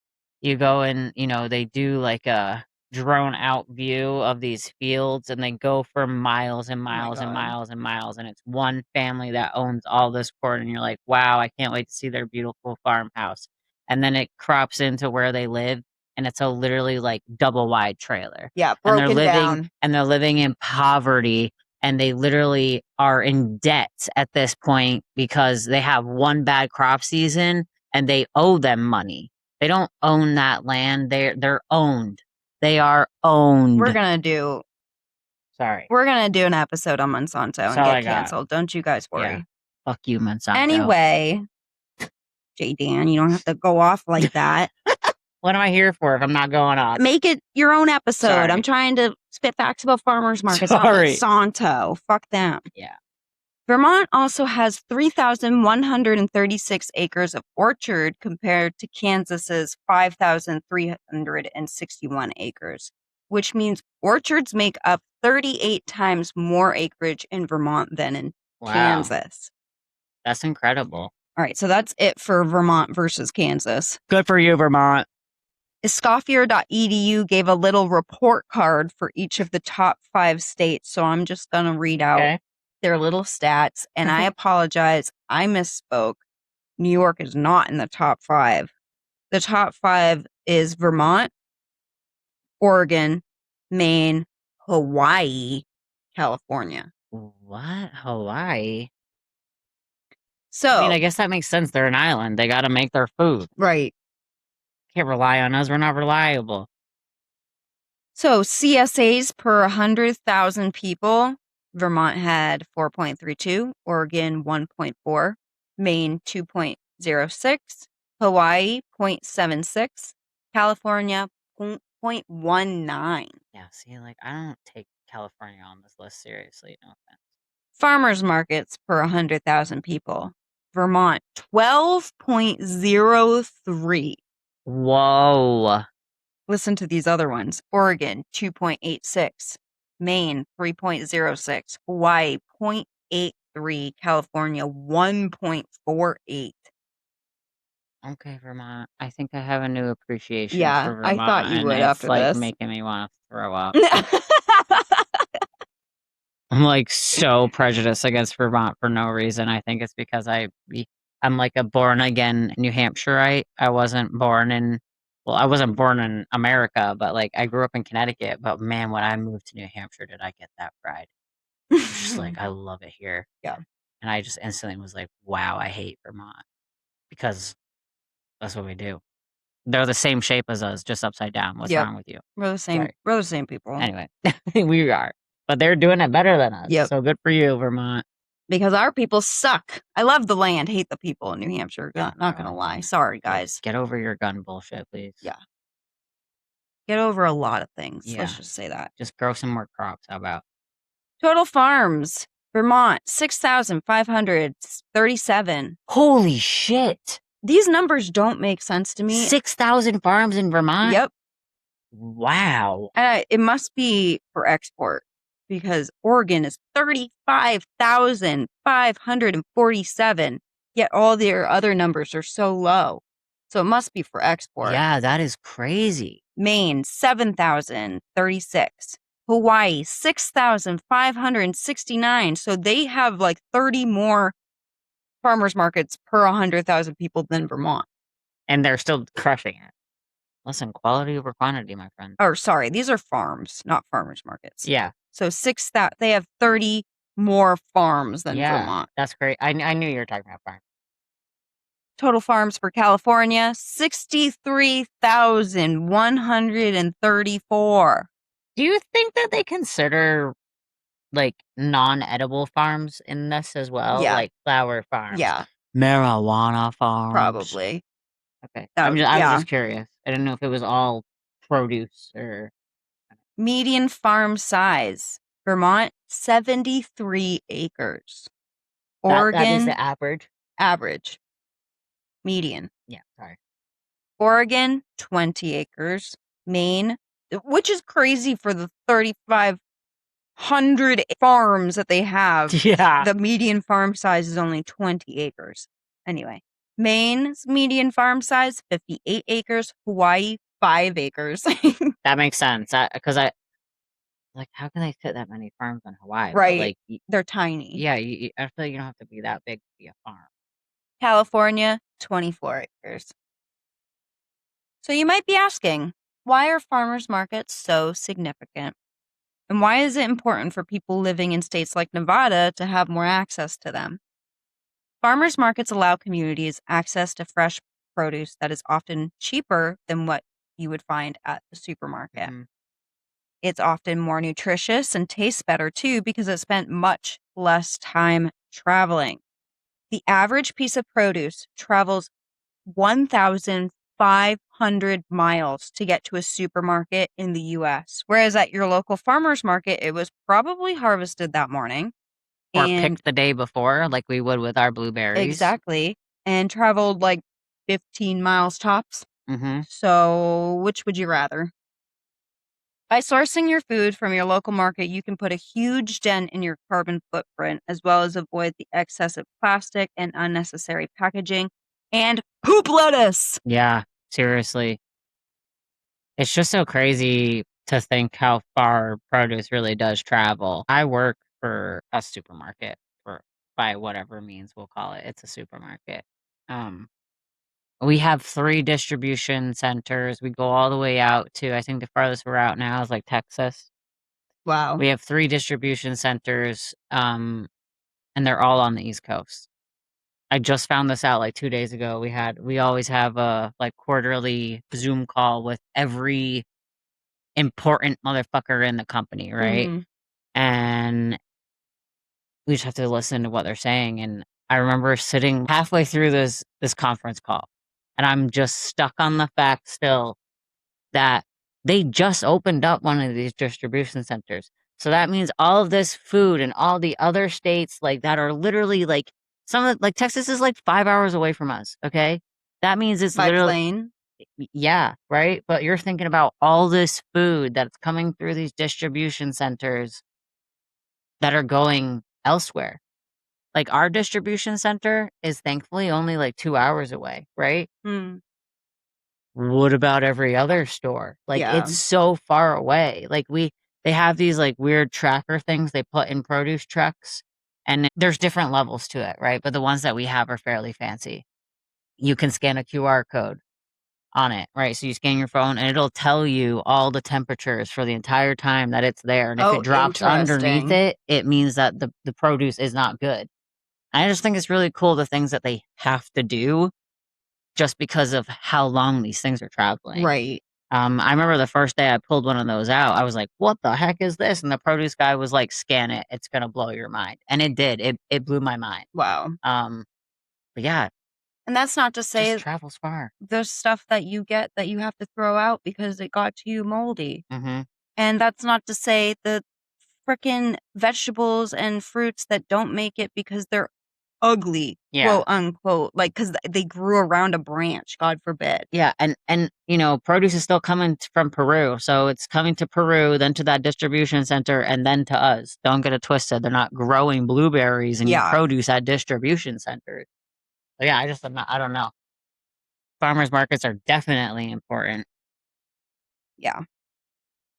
you go and, you know, they do like a drone out view of these fields, and they go for miles and miles and God. miles and miles, and it's one family that owns all this corn, and you're like, wow, I can't wait to see their beautiful farmhouse. And then it crops into where they live, and it's a literally like double wide trailer. Yeah, And they're broken living down. and they're living in poverty, and they literally are in debt at this point because they have one bad crop season and they owe them money. They don't own that land. They're owned. They are owned. We're gonna do an episode on Monsanto That's and all get I got. canceled. Don't you guys worry. Yeah. Fuck you, Monsanto. Anyway, J Dan, you don't have to go off like that. What am I here for if I'm not going off? Make it your own episode. Sorry. I'm trying to spit facts about farmers markets, Sorry. not Monsanto. Fuck them. Yeah. Vermont also has 3,136 acres of orchard compared to Kansas's 5,361 acres, which means orchards make up 38 times more acreage in Vermont than in Kansas. That's incredible. All right, so that's it for Vermont versus Kansas. Good for you, Vermont. Escoffier.edu gave a little report card for each of the top 5 states, so I'm just going to read out their little stats, and I apologize, I misspoke. New York is not in the top 5. The top 5 is Vermont, Oregon, Maine, Hawaii, California. What? Hawaii? So, I mean, I guess that makes sense. They're an island. They got to make their food. Right. Can't rely on us. We're not reliable. So, CSAs per 100,000 people, Vermont had 4.32, Oregon 1.4, Maine 2.06, Hawaii 0.76, California 0.19. Yeah, see, like, I don't take California on this list seriously. No offense. Farmers markets per 100,000 people, Vermont 12.03. Whoa. Listen to these other ones. Oregon 2.86, Maine 3.06, Hawaii 0.83, California 1.48. Okay, Vermont. I think I have a new appreciation Yeah, for Vermont. I thought you and would it's after like this. making me want to throw up. I'm like so prejudiced against Vermont for no reason. I think it's because I'm like a born again New Hampshireite. I wasn't born in America, but like I grew up in Connecticut. But man, when I moved to New Hampshire, did I get that pride? It's just like I love it here. Yeah. And I just instantly was like, wow, I hate Vermont because that's what we do. They're the same shape as us, just upside down. What's Yep. wrong with you? We're the same. Sorry. We're the same people. Anyway, we are. But they're doing it better than us. Yep. So good for you, Vermont. Because our people suck. I love the land, hate the people in New Hampshire. Yeah, Not gonna lie. Sorry, guys. Get over your gun bullshit, please. Yeah. Get over a lot of things. Yeah. Let's just say that. Just grow some more crops. How about? Total farms. Vermont, 6,537. Holy shit. These numbers don't make sense to me. 6,000 farms in Vermont? Yep. Wow. It must be for export because Oregon is 35,547. Yet all their other numbers are so low. So it must be for export. Yeah, that is crazy. Maine, 7,036. Hawaii, 6,569. So they have like 30 more farmers markets per 100,000 people than Vermont. And they're still crushing it. Listen, quality over quantity, my friend. Or sorry, these are farms, not farmers markets. Yeah. So they have 30 more farms than Vermont. That's great. I knew you were talking about farms. Total farms for California, 63,134. Do you think that they consider like non-edible farms in this as well? Yeah. Like flower farms. Yeah. Marijuana farms. Probably. Okay. I was just curious. I didn't know if it was all produce or median farm size. Vermont, 73 acres. Oregon, that is the average. average. Median. Yeah, sorry. Oregon, 20 acres. Maine, which is crazy for the 3,500 farms that they have. Yeah. The median farm size is only 20 acres. Anyway, Maine's median farm size, 58 acres. Hawaii, 5 acres. That makes sense. Because like, how can they fit that many farms in Hawaii? Right. Like, they're tiny. Yeah, I feel like you don't have to be that big to be a farm. California, 24 acres. So you might be asking, why are farmers markets so significant? And why is it important for people living in states like Nevada to have more access to them? Farmers markets allow communities access to fresh produce that is often cheaper than what you would find at the supermarket. Mhm. It's often more nutritious and tastes better too because it spent much less time traveling. The average piece of produce travels 1,500 miles to get to a supermarket in the US, whereas at your local farmer's market, it was probably harvested that morning. Or picked the day before, like we would with our blueberries. Exactly. And traveled like 15 miles tops. Mm-hmm. So, which would you rather? By sourcing your food from your local market, you can put a huge dent in your carbon footprint, as well as avoid the excessive plastic and unnecessary packaging and poop lettuce. Yeah, seriously. It's just so crazy to think how far produce really does travel. I work for a supermarket, by whatever means we'll call it. It's a supermarket. We have 3 distribution centers. We go all the way out to, I think the farthest we're out now is like Texas. Wow. We have 3 distribution centers, and they're all on the East Coast. I just found this out like 2 days ago. We always have a like quarterly Zoom call with every important motherfucker in the company, right? Mhm. And we just have to listen to what they're saying. And I remember sitting halfway through this conference call, and I'm just stuck on the fact still that they just opened up one of these distribution centers. So that means all of this food and all the other states like that are literally like like Texas is like 5 hours away from us. Okay. That means it's By literally, plane. yeah, right. But you're thinking about all this food that's coming through these distribution centers that are going elsewhere. Like our distribution center is thankfully only like 2 hours away, right? Hmm. What about every other store? Like Yeah. it's so far away. Like they have these like weird tracker things they put in produce trucks, and there's different levels to it, right? But the ones that we have are fairly fancy. You can scan a QR code on it, right? So you scan your phone and it'll tell you all the temperatures for the entire time that it's there. And if it drops underneath interesting. it means that the produce is not good. I just think it's really cool the things that they have to do just because of how long these things are traveling. Right. I remember the first day I pulled one of those out, I was like, "What the heck is this?" And the produce guy was like, "Scan it. It's gonna blow your mind." And it did. It blew my mind. Wow. But yeah, And that's not to just say travels far. there's stuff that you get that you have to throw out because it got to you moldy. Mm-hmm. And that's not to say the frickin' vegetables and fruits that don't make it because they're ugly, Yeah. quote unquote, like because they grew around a branch, God forbid. Yeah, and produce is still coming from Peru, so it's coming to Peru, then to that distribution center, and then to us. Don't get it twisted. They're not growing blueberries and Yeah. produce at distribution centers. So yeah, I don't know. Farmers markets are definitely important. Yeah.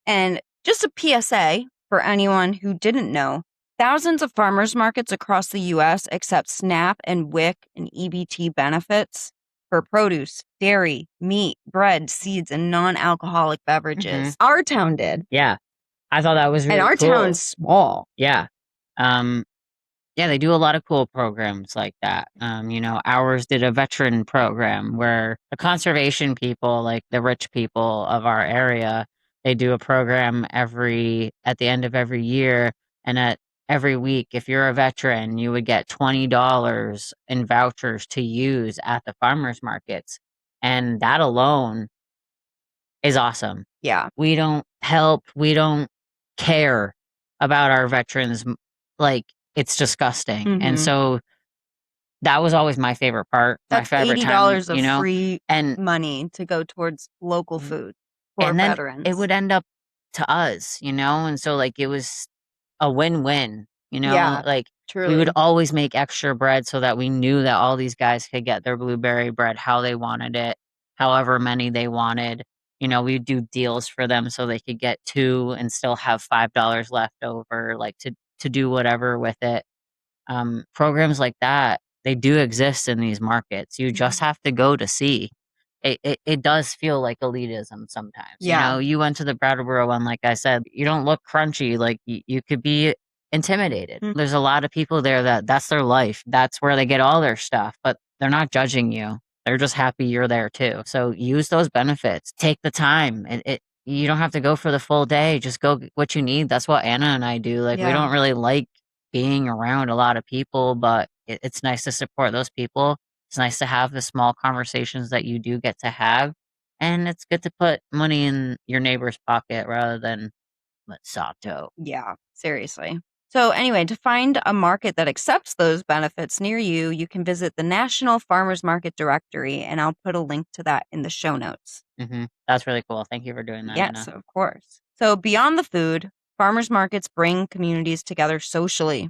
And just a PSA for anyone who didn't know, thousands of farmers markets across the U.S. accept SNAP and WIC and EBT benefits for produce, dairy, meat, bread, seeds, and non-alcoholic beverages. Our town did. Yeah, I thought that was really And our cool. town's small. Yeah. Yeah, they do a lot of cool programs like that. Ours did a veteran program where the conservation people, like the rich people of our area, they do a program at the end of every year, and at every week, if you're a veteran, you would get $20 in vouchers to use at the farmers markets. And that alone is awesome. Yeah. We don't help, we don't care about our veterans. Like, it's disgusting. And so that was always my favorite part. That's my favorite $80 time, of free and money to go towards local food for and then veterans. it would end up to us, and so like it was a win-win, Yeah, like we truly. would always make extra bread so that we knew that all these guys could get their blueberry bread how they wanted it, however many they wanted. We'd do deals for them so they could get two and still have $5 left over, like to do whatever with it. Programs like that, they do exist in these markets. You just have to go to see. It does feel like elitism sometimes. Yeah. You went to the Brattleboro one, like I said, you don't look crunchy. Like you could be intimidated. There's a lot of people there that's their life. That's where they get all their stuff, but they're not judging you. They're just happy you're there too. So use those benefits. Take the time. You don't have to go for the full day. Just go get what you need. That's what Anna and I do. Like we Yeah. don't really like being around a lot of people, but it's nice to support those people. It's nice to have the small conversations that you do get to have. And it's good to put money in your neighbor's pocket rather than Monsanto. Yeah, seriously. So anyway, to find a market that accepts those benefits near you, you can visit the National Farmers Market Directory, and I'll put a link to that in the show notes. That's really cool. Thank you for doing that, Yes, Anna. of course. So beyond the food, farmers markets bring communities together socially.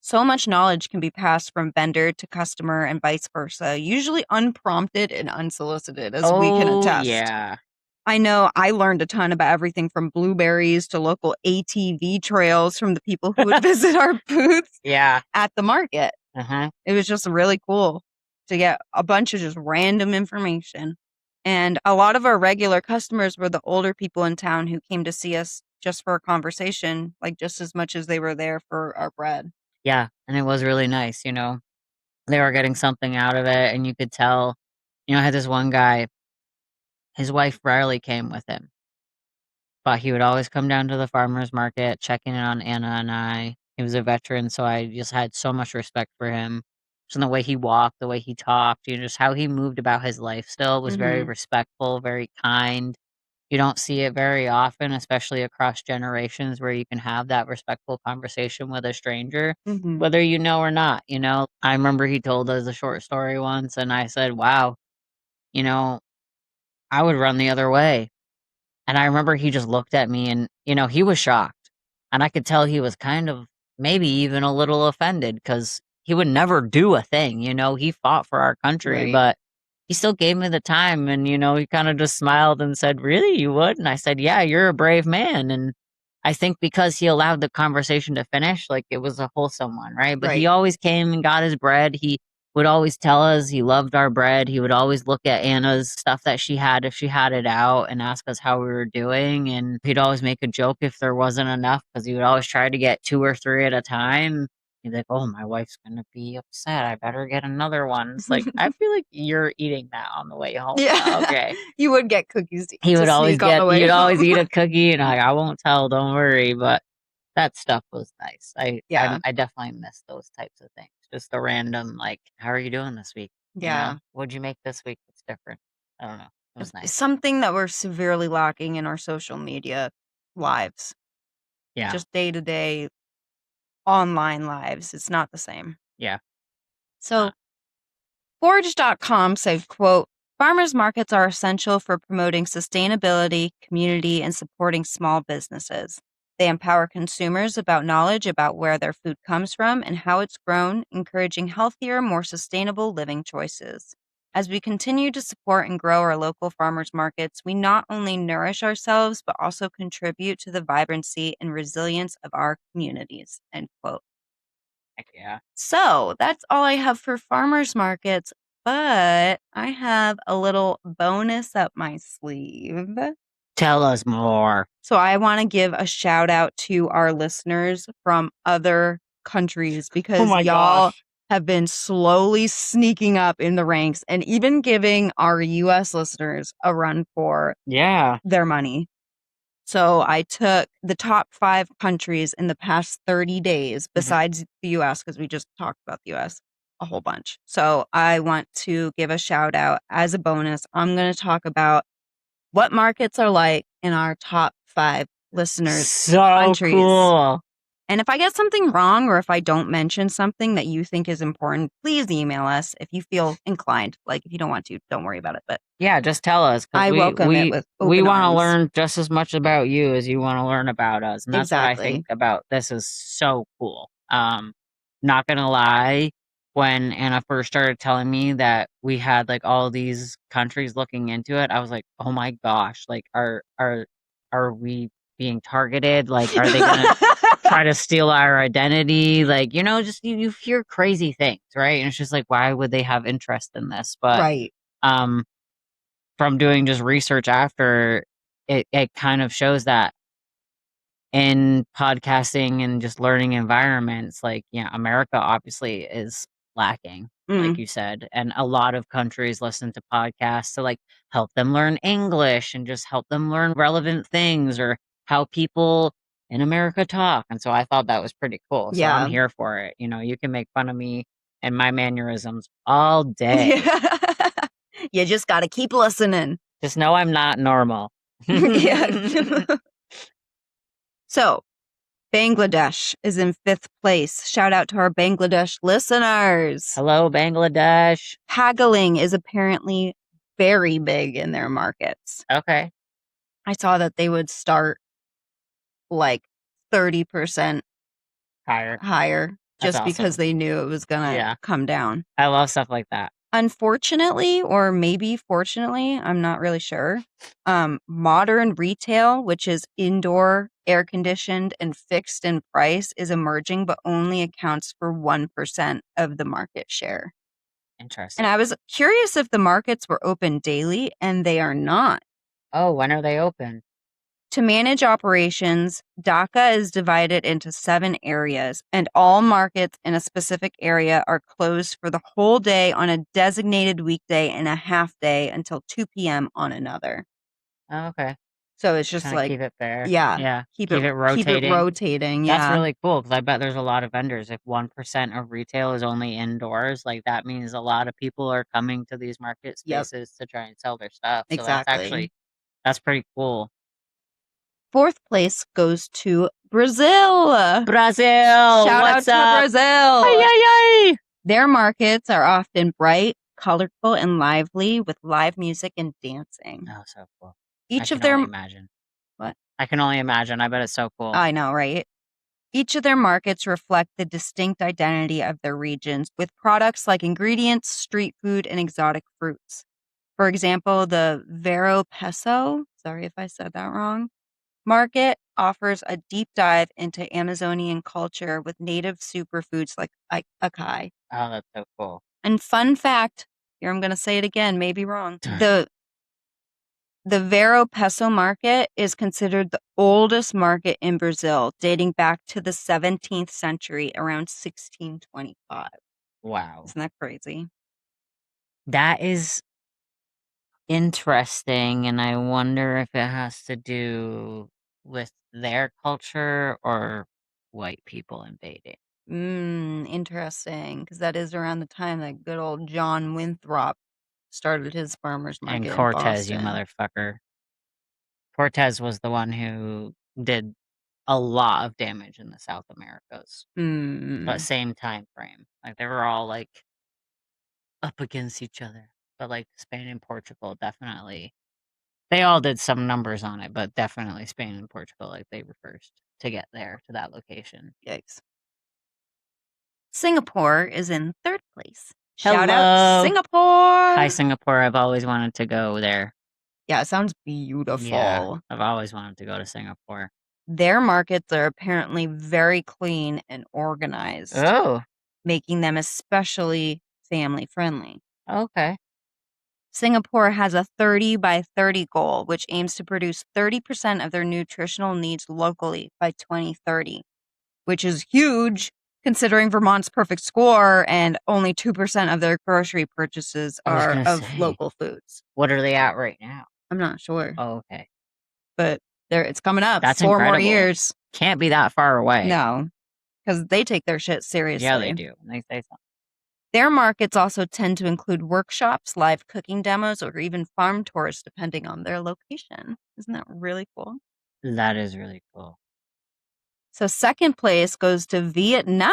So much knowledge can be passed from vendor to customer and vice versa, usually unprompted and unsolicited, as we can attest. Yeah. I know I learned a ton about everything from blueberries to local ATV trails from the people who would visit our booths Yeah. at the market. It was just really cool to get a bunch of just random information. And a lot of our regular customers were the older people in town who came to see us just for a conversation, like just as much as they were there for our bread. Yeah. And it was really nice, They were getting something out of it, and you could tell. I had this one guy, his wife rarely came with him, but he would always come down to the farmer's market, checking in on Anna and I. He was a veteran, so I just had so much respect for him. Just in the way he walked, the way he talked, just how he moved about his life still was very respectful, very kind. You don't see it very often, especially across generations, where you can have that respectful conversation with a stranger, whether you know or not. I remember he told us a short story once, and I said, wow, I would run the other way. And I remember he just looked at me and, he was shocked. And I could tell he was kind of maybe even a little offended because he would never do a thing. He fought for our country, Right. but he still gave me the time. And, he kind of just smiled and said, really, you would? And I said, yeah, you're a brave man. And I think because he allowed the conversation to finish, like it was a wholesome one, right? But he Right. always came and got his bread. He would always tell us he loved our bread. He would always look at Anna's stuff that she had, if she had it out, and ask us how we were doing. And he'd always make a joke if there wasn't enough, because he would always try to get 2 or 3 at a time. He's like, "Oh, my wife's gonna be upset. I better get another one." It's like, I feel like you're eating that on the way home. Yeah. Okay. You would get cookies He to would always sneak on the way you'd always home. eat a cookie, and I won't tell, don't worry. But that stuff was nice. Yeah. I definitely miss those types of things. Just the random, like, how are you doing this week? You Yeah. know, what'd you make this week that's different? I don't know. It was nice. Something that we're severely lacking in our social media lives. Yeah. Just day-to-day online lives. It's not the same. Yeah. So Forge.com said, quote, "Farmers markets are essential for promoting sustainability, community, and supporting small businesses. They empower consumers about knowledge about where their food comes from and how it's grown, encouraging healthier, more sustainable living choices. As we continue to support and grow our local farmers markets, we not only nourish ourselves, but also contribute to the vibrancy and resilience of our communities," end quote. Heck yeah. So that's all I have for farmers markets, but I have a little bonus up my sleeve. Tell us more. So I want to give a shout out to our listeners from other countries because my y'all gosh. have been slowly sneaking up in the ranks and even giving our US listeners a run for Yeah. their money. So I took the top 5 countries in the past 30 days besides the US, because we just talked about the US a whole bunch. So I want to give a shout out as a bonus. I'm going to talk about what markets are like in our top 5 listeners' So countries. cool. And if I get something wrong or if I don't mention something that you think is important, please email us if you feel inclined. Like if you don't want to, don't worry about it. But Yeah, just tell us. 'Cause I welcome it with we open want to arms. learn just as much about you as you want to learn about us. And that's what I think Exactly. about this is so cool. Not gonna lie, when Anna first started telling me that we had like all these countries looking into it, I was like, oh my gosh, like are we being targeted? Like, are they gonna try to steal our identity? Like, you know, just you hear crazy things, right? And it's just like, why would they have interest in this? But Right. from doing just research after, it kind of shows that in podcasting and just learning environments, like, yeah, America obviously is lacking, like you said, and a lot of countries listen to podcasts to like help them learn English and just help them learn relevant things or how people in America talk. And so I thought that was pretty cool. So Yeah. I'm here for it. You know, you can make fun of me and my mannerisms all day. You just got to keep listening. Just know I'm not normal. Yeah. So, Bangladesh is in 5th place. Shout out to our Bangladesh listeners. Hello, Bangladesh. Haggling is apparently very big in their markets. Okay. I saw that they would start like 30% Higher. higher That's just because awesome. they knew it was going to come down. I love stuff like that. Unfortunately, or maybe fortunately, I'm not really sure. Modern retail, which is indoor, air conditioned, and fixed in price, is emerging, but only accounts for 1% of the market share. Interesting. And I was curious if the markets were open daily, and they are not. Oh, when are they open? To manage operations, Dhaka is divided into 7 areas, and all markets in a specific area are closed for the whole day on a designated weekday and a half day until 2 p.m. on another. Oh, okay. So it's just Trying to like, keep it fair. yeah, Yeah. keep Keep it rotating. Keep it rotating. Yeah. That's really cool because I bet there's a lot of vendors. If 1% of retail is only indoors, like that means a lot of people are coming to these market Yep. spaces to try and sell their stuff. So Exactly. that's pretty cool. 4th place goes to Brazil. Brazil. Shout What's out up? to Brazil. Ay, ay, ay. Their markets are often bright, colorful, and lively with live music and dancing. Oh, so cool. Each I of can their only imagine. What? I can only imagine. I bet it's so cool. I know, right? Each of their markets reflect the distinct identity of their regions with products like ingredients, street food, and exotic fruits. For example, the Vero Peso, sorry if I said that wrong, market offers a deep dive into Amazonian culture with native superfoods like acai. Oh, that's so cool. And fun fact, here I'm going to say it again, maybe wrong. The The Vero Peso market is considered the oldest market in Brazil, dating back to the 17th century, around 1625. Wow. Isn't that crazy? That is interesting, and I wonder if it has to do with their culture or white people invading. Interesting, because that is around the time that good old John Winthrop started his farmers market And in Cortez, you Boston. motherfucker. Cortez was the one who did a lot of damage in the South Americas. But same time frame. Like they were all like up against each other. But like Spain and Portugal definitely they all did some numbers on it, but definitely Spain and Portugal, like they were first to get there to that location. Yikes. Singapore is in third place. Shout out Hello. Singapore! Hi Singapore. I've always wanted to go there. Yeah, it sounds beautiful. Yeah, I've always wanted to go to Singapore. Their markets are apparently very clean and organized, Oh, making them especially family friendly. okay. Singapore has a 30 by 30 goal, which aims to produce 30% of their nutritional needs locally by 2030, which is huge considering Vermont's perfect score and only 2% of their grocery purchases I was are gonna of say. local foods. What are they at right now? I'm not sure, Oh, okay. but it's coming up. That's 4 more incredible. years. Can't be that far away. No, because they take their shit seriously. Yeah, they do. They say something. Their markets also tend to include workshops, live cooking demos, or even farm tours, depending on their location. Isn't that really cool? That is really cool. So second place goes to Vietnam.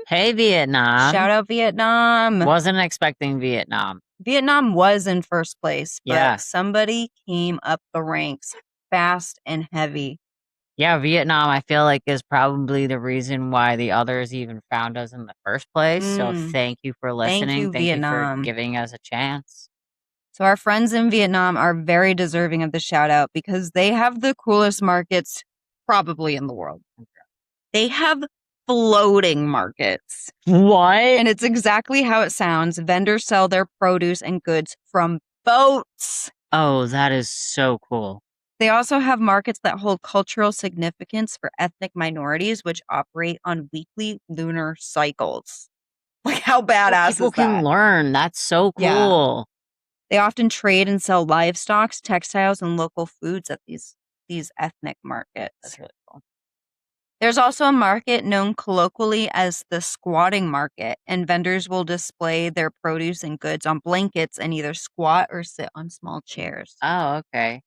Hey, Vietnam. Shout out Vietnam. Wasn't expecting Vietnam. Vietnam was in first place, but Yeah. somebody came up the ranks fast and heavy. Yeah, Vietnam, I feel like, is probably the reason why the others even found us in the first place. So thank you for listening. you, Thank you for Vietnam. giving us a chance. So our friends in Vietnam are very deserving of the shout out because they have the coolest markets probably in the world. They have floating markets. What? And it's exactly how it sounds. Vendors sell their produce and goods from boats. Oh, that is so cool. They also have markets that hold cultural significance for ethnic minorities, which operate on weekly lunar cycles. Like, how badass People is that? can learn. That's so Yeah. cool. They often trade and sell livestock, textiles, and local foods at these ethnic markets. That's really cool. There's also a market known colloquially as the squatting market, and vendors will display their produce and goods on blankets and either squat or sit on small chairs. Oh, okay.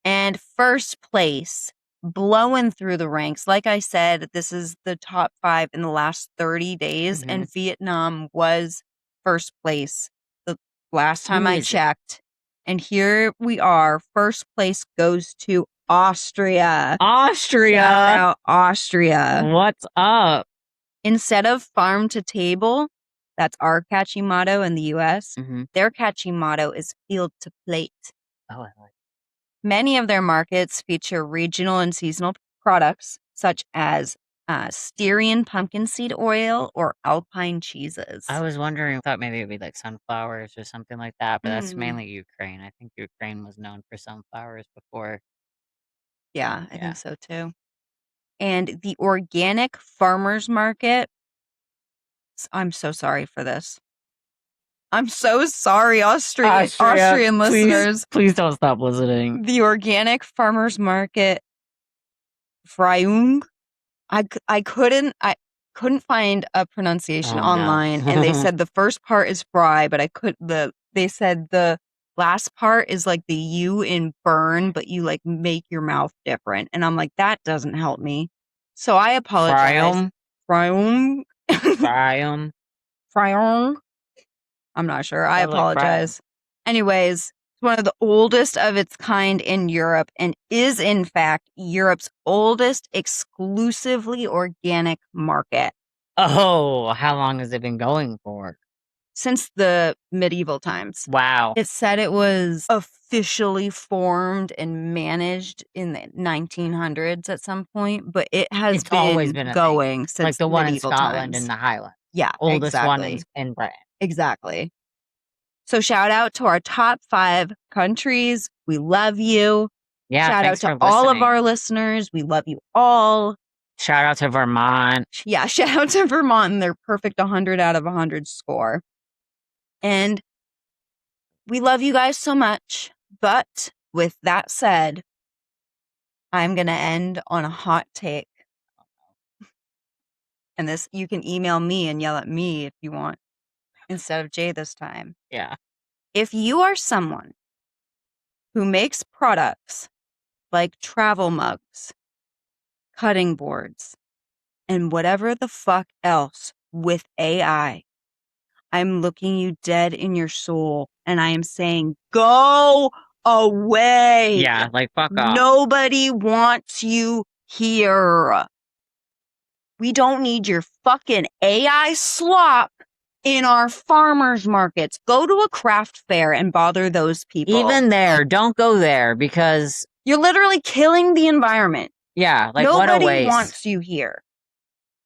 And first place, blowing through the ranks. Like I said, this is the top 5 in the last 30 days, and Vietnam was first place the last time I checked. And here we are. First place goes to Austria. Austria. Shout out Austria. What's up? Instead of farm to table, that's our catchy motto in the US, their catchy motto is field to plate. Oh, I like. Many of their markets feature regional and seasonal products such as Styrian pumpkin seed oil or alpine cheeses. I was wondering, I thought maybe it would be like sunflowers or something like that, but that's mainly Ukraine. I think Ukraine was known for sunflowers before. Yeah, I think so too. And the organic farmers market, I'm so sorry for this. I'm so sorry, Austrian listeners. Please don't stop listening. The organic farmers market, Freiung. I couldn't find a pronunciation online, and they said the first part is fry, but they said the last part is like the U in burn, but you like make your mouth different, and I'm like, that doesn't help me. So I apologize. Freiung. Freiung. I'm not sure. I apologize. Anyways, it's one of the oldest of its kind in Europe and is, in fact, Europe's oldest exclusively organic market. Oh, how long has it been going for? Since the medieval times. Wow. It said it was officially formed and managed in the 1900s at some point, but it has always been going since like the one in medieval Scotland times. and the Highlands. Yeah, Oldest one exactly. in Britain. Exactly. So shout out to our top 5 countries. We love you. Yeah, Shout out thanks to for all of listening. our listeners. We love you all. Shout out to Vermont. Yeah, shout out to Vermont and their perfect 100 out of 100 score. And we love you guys so much. But with that said, I'm going to end on a hot take. And this, you can email me and yell at me if you want, instead of Jay this time. Yeah. If you are someone who makes products like travel mugs, cutting boards, and whatever the fuck else with AI, I'm looking you dead in your soul and I am saying, go away. Yeah, like fuck off. Nobody wants you here. We don't need your fucking AI slop in our farmers markets. Go to a craft fair and bother those people. Even there, don't go there because You're literally killing the environment. yeah, like what a Nobody waste. wants you here.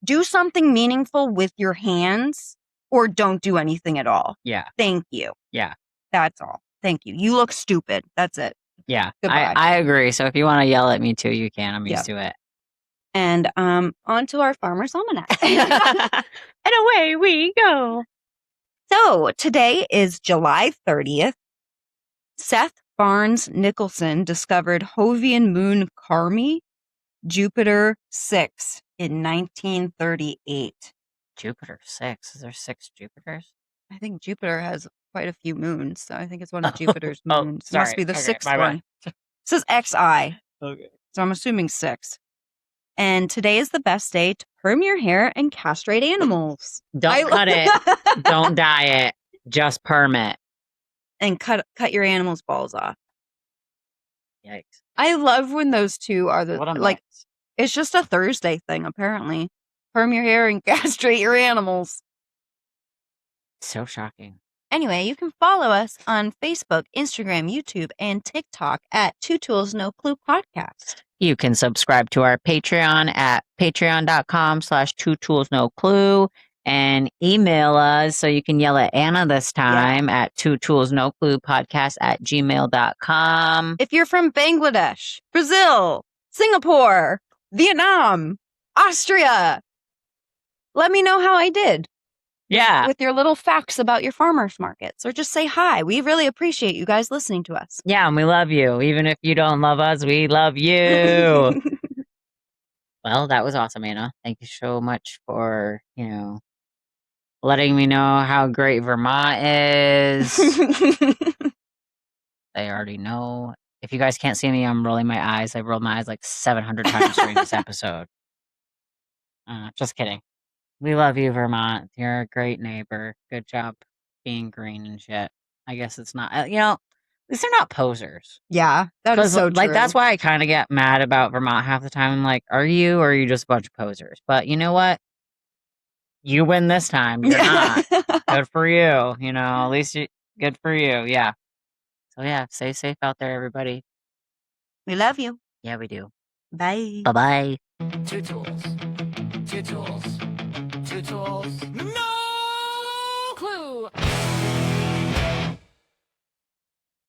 Do something meaningful with your hands or don't do anything at all. Yeah. Thank you. Yeah. That's all. Thank you. You look stupid. That's it. Yeah. Goodbye. I agree. So if you want to yell at me too, you can. I'm used to it. And on to our Farmer's Almanac. And away we go. So today is July 30th. Seth Barnes Nicholson discovered Jovian moon Carmi, Jupiter 6 in 1938. Jupiter 6. Is there 6 Jupiters? I think Jupiter has quite a few moons, so I think it's one of Jupiter's moons. It sorry. must be the Okay, sixth my one. bad. It says XI, Okay. so I'm assuming 6. And today is the best day to perm your hair and castrate animals. Don't cut it. Don't dye it. Just perm it. And cut your animals' balls off. Yikes. I love when those two are What a like, mess. it's just a Thursday thing, apparently. Perm your hair and castrate your animals. So shocking. Anyway, you can follow us on Facebook, Instagram, YouTube, and TikTok at Two Tools No Clue Podcast. You can subscribe to our Patreon at patreon.com/2toolsnoclue and email us so you can yell at Anna this time at twotoolsnocluepodcast@gmail.com. If you're from Bangladesh, Brazil, Singapore, Vietnam, Austria, let me know how I did. Yeah. With your little facts about your farmers markets, or just say hi. We really appreciate you guys listening to us. Yeah, and we love you. Even if you don't love us, we love you. Well, that was awesome, Anna. Thank you so much for, letting me know how great Vermont is. They already know. If you guys can't see me, I'm rolling my eyes. I rolled my eyes like 700 times during this episode. Just kidding. We love you, Vermont. You're a great neighbor. Good job being green and shit. I guess it's not, at least they're not posers. Yeah, that is so true. Like, that's why I kind of get mad about Vermont half the time. I'm like, are you, or are you just a bunch of posers? But you know what? You win this time. You're not. Good for you. At least good for you. Yeah. So yeah, stay safe out there, everybody. We love you. Yeah, we do. Bye. Bye-bye. Two tools. Two tools. Two tools. No clue.